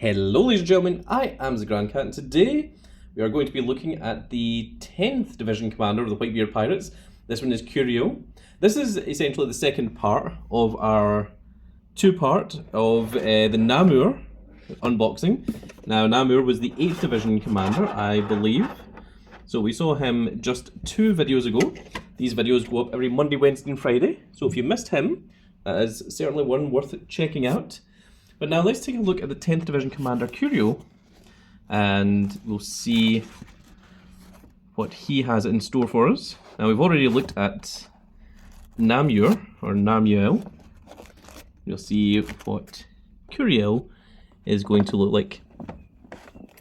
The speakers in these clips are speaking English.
Hello ladies and gentlemen, I am the Grand Cat and today we are going to be looking at the 10th Division Commander of the Whitebeard Pirates. This one is Curiel. This is essentially the second part of our two-part of the Namur unboxing. Now Namur was the 8th Division Commander, I believe. So we saw him just 2 videos ago. These videos go up every Monday, Wednesday and Friday. So if you missed him, that is certainly one worth checking out. But now let's take a look at the 10th Division Commander Curiel, and we'll see what he has in store for us. Now we've already looked at Namur, or Namuel. You'll see what Curiel is going to look like.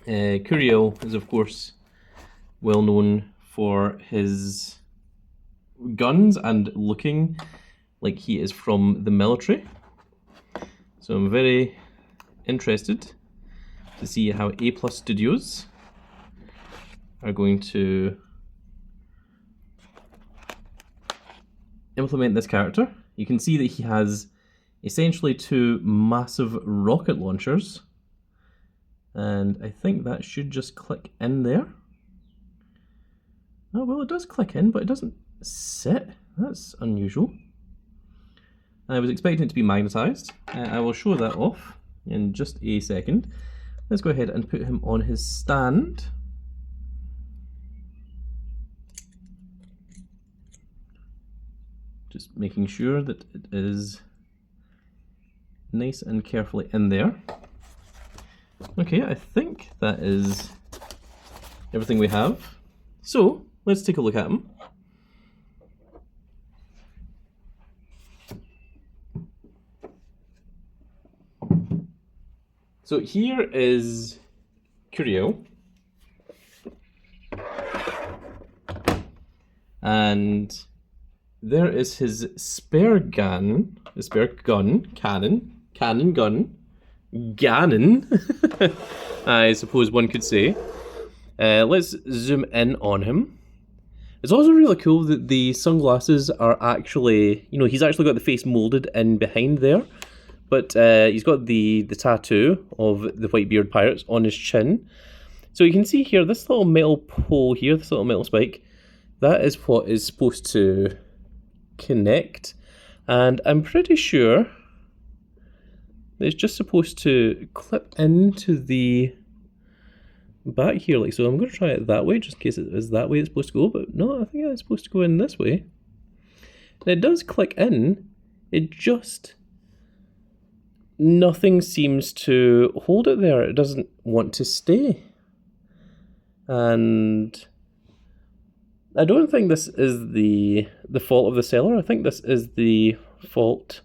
Curiel is of course well known for his guns and looking like he is from the military. So I'm very interested to see how A+ Studios are going to implement this character. You can see that he has essentially 2 massive rocket launchers, and I think that should just click in there. Oh well, it does click in, but it doesn't sit. That's unusual. I was expecting it to be magnetised. I will show that off in just a second. Let's go ahead and put him on his stand. Just making sure that it is nice and carefully in there. Okay, I think that is everything we have. So, let's take a look at him. So here is Curiel, and there is his spare gun, cannon, I suppose one could say. Let's zoom in on him. It's also really cool that the sunglasses are actually, he's actually got the face molded in behind there. But he's got the tattoo of the Whitebeard Pirates on his chin. So you can see here, this little metal pole here, this little metal spike, that is what is supposed to connect. And I'm pretty sure it's just supposed to clip into the back here. Like so. I'm going to try it that way, just in case it is that way it's supposed to go. But no, I think it's supposed to go in this way. And it does click in. It just... nothing seems to hold it there. It doesn't want to stay. And I don't think this is the fault of the seller. I think this is the fault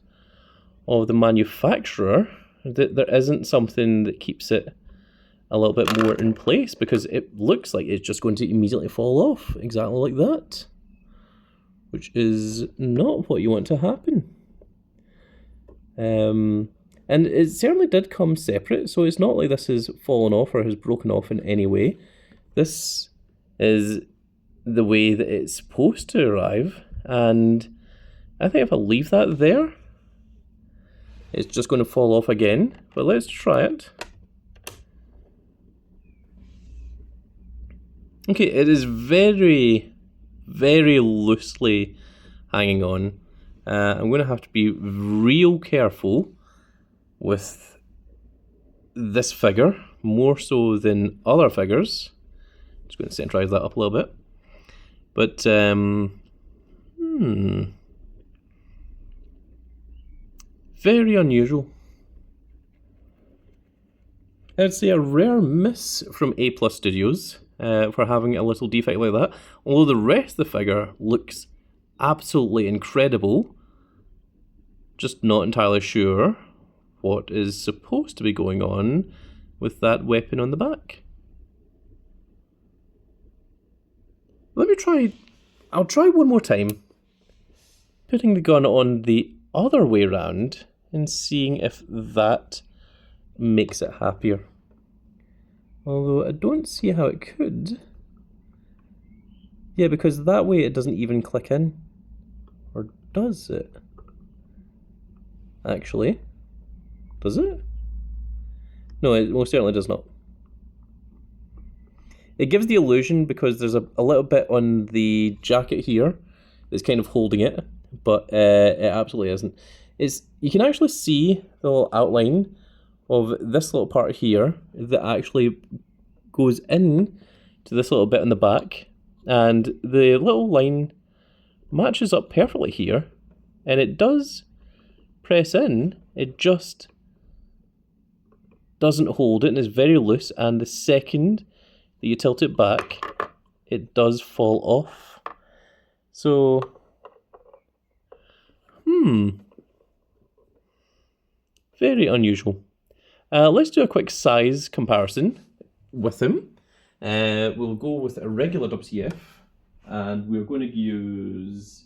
of the manufacturer, that there isn't something that keeps it a little bit more in place, because it looks like it's just going to immediately fall off, exactly like that, which is not what you want to happen. And it certainly did come separate, so it's not like this has fallen off or has broken off in any way. This is the way that it's supposed to arrive, and I think if I leave that there, it's just going to fall off again. But let's try it. Okay, it is very, very loosely hanging on. I'm going to have to be real careful with this figure, more so than other figures. Just going to centralize that up a little bit. But, very unusual. I'd say a rare miss from A+ Studios for having a little defect like that. Although the rest of the figure looks absolutely incredible. Just not entirely sure what is supposed to be going on with that weapon on the back. I'll try one more time, putting the gun on the other way around and seeing if that makes it happier. Although I don't see how it could. Yeah, because that way it doesn't even click in. Or does it? Actually. Does it? No, it most certainly does not. It gives the illusion because there's a little bit on the jacket here that's kind of holding it, but it absolutely isn't. You can actually see the little outline of this little part here that actually goes in to this little bit in the back, and the little line matches up perfectly here, and it does press in, it just doesn't hold it and is very loose, and the second that you tilt it back, it does fall off. So, very unusual. Let's do a quick size comparison with him. We'll go with a regular WCF, and we're going to use...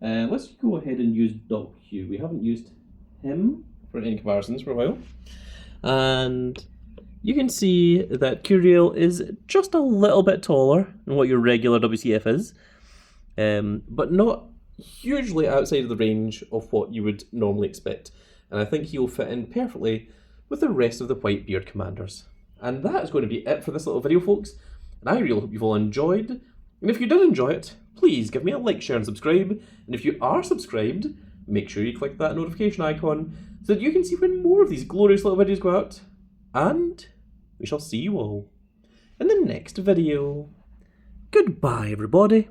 let's go ahead and use W. We haven't used him for any comparisons for a while. And you can see that Curiel is just a little bit taller than what your regular WCF is, but not hugely outside of the range of what you would normally expect. And I think he'll fit in perfectly with the rest of the Whitebeard commanders. And that is going to be it for this little video, folks. And I really hope you've all enjoyed. And if you did enjoy it, please give me a like, share, and subscribe. And if you are subscribed, make sure you click that notification icon so that you can see when more of these glorious little videos go out. And we shall see you all in the next video. Goodbye, everybody.